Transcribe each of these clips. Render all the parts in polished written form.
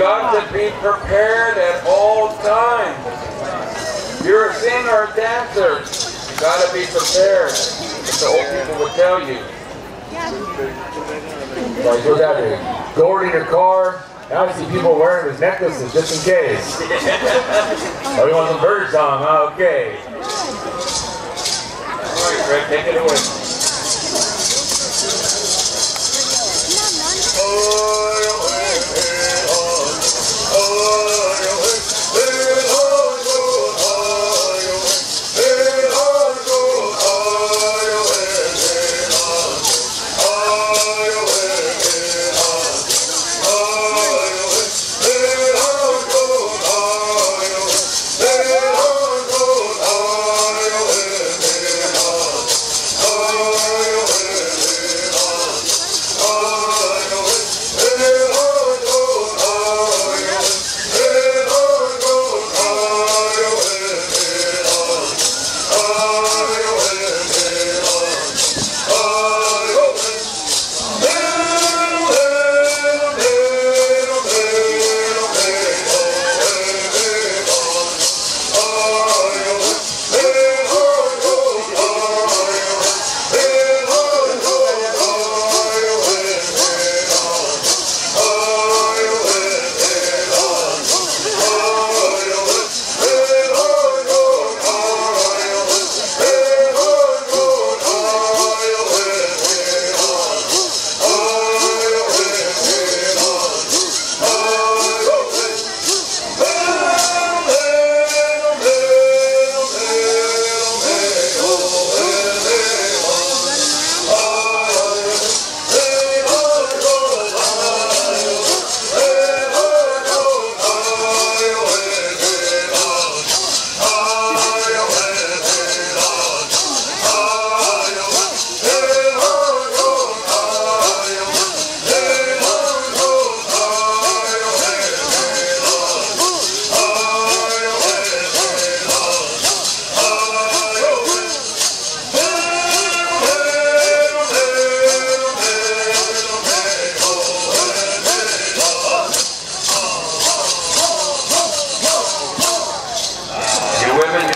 got to be prepared at all times. If you're a singer or a dancer, you got to be prepared. The old people would tell you. Like, what's that mean? Gourd in your car. Now I see people wearing his necklaces just in case. Oh, you want some bird song? Okay. All right, Fred, take it away.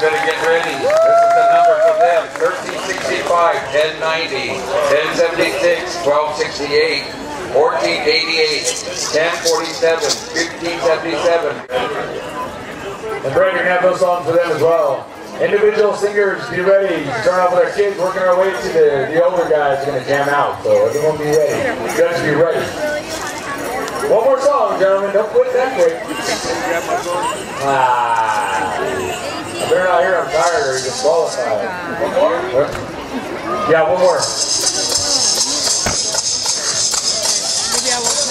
better get ready. This is the number for them. 1365, 1090, 1076, 1268, 1488, 1047, 1577. And Brad, you're going to have those songs for them as well. Individual singers, be ready. Start off with our kids, working our way to the older guys are going to jam out. So everyone be ready. You guys be ready. One more song, gentlemen. Don't quit that quick. I better not hear I'm tired or disqualified. One more? What? Yeah, one more. Maybe I won't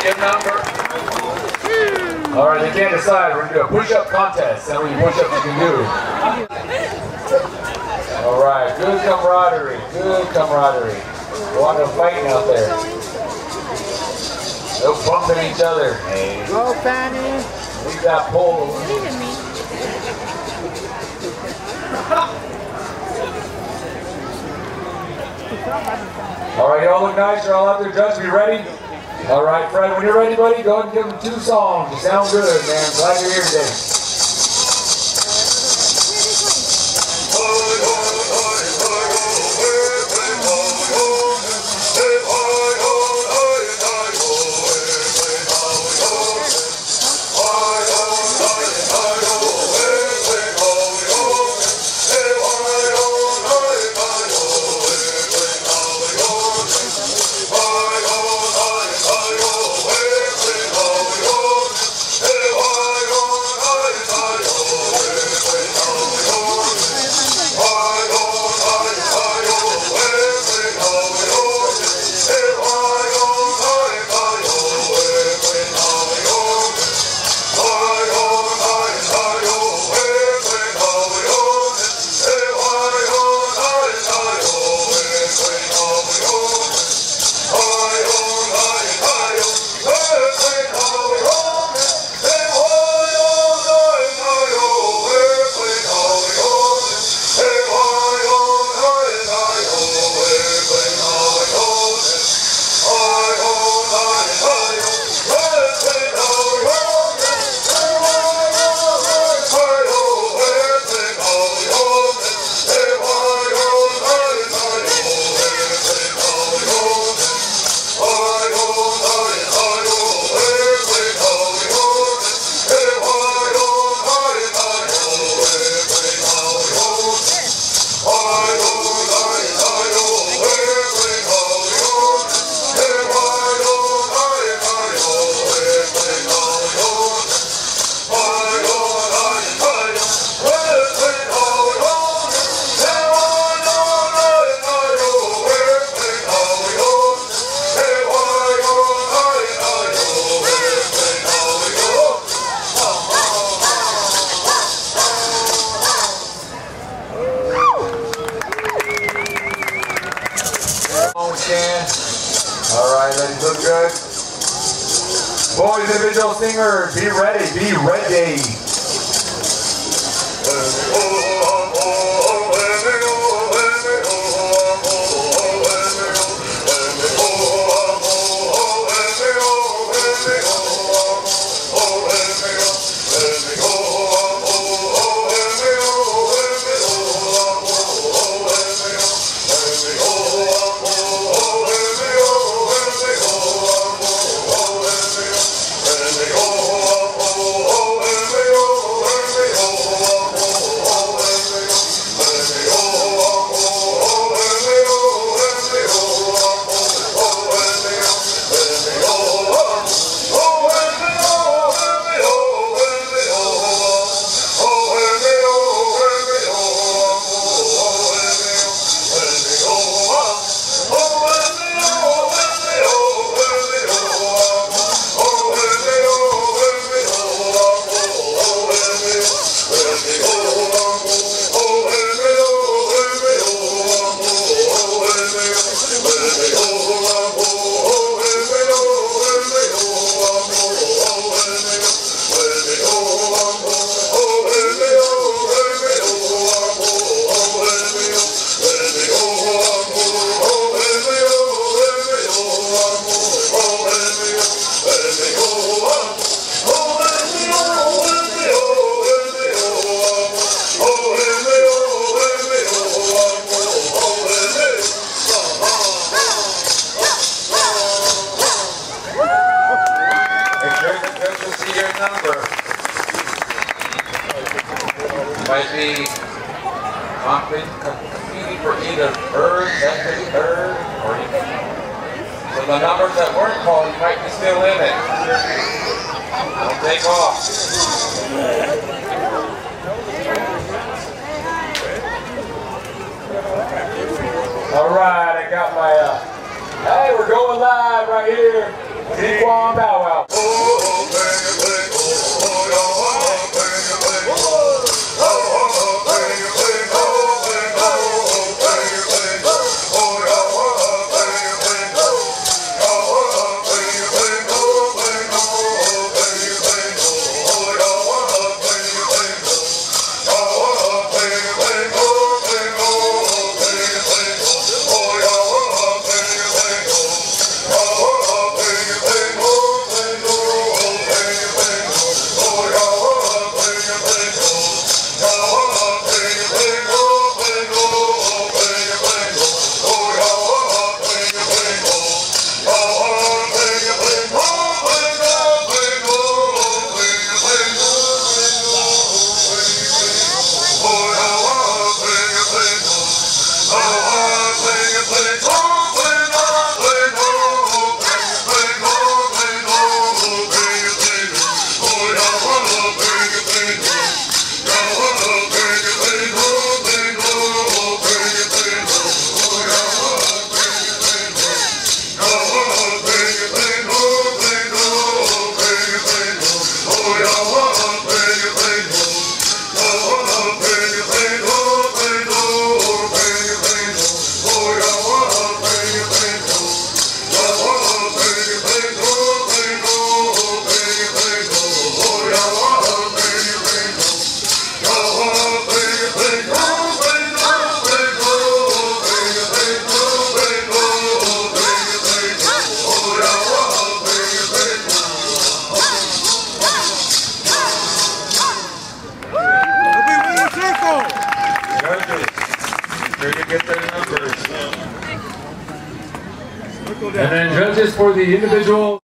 your number. All right, they can't decide. We're gonna do a push-up contest. How many push-ups you can do? All right, good camaraderie. Good camaraderie. A lot of fighting out there. No bumping each other. Hey. Go, Fanny. Leave that pole. Leave it, me. All right, y'all look nice. You're all out there. Judge, be ready? All right, Fred, when you're ready, buddy, go ahead and give them 2 songs. You sound good, man. Glad you're here today. All right, ladies, look good. Boys, individual singers, be ready, be ready. Might be competing for either third, second, third, or even. So the numbers that weren't called, you might be still in it. Don't take off. All right, I got my, hey, we're going live right here. Sycuan Powwow. Here to get their numbers. And then judges for the individual.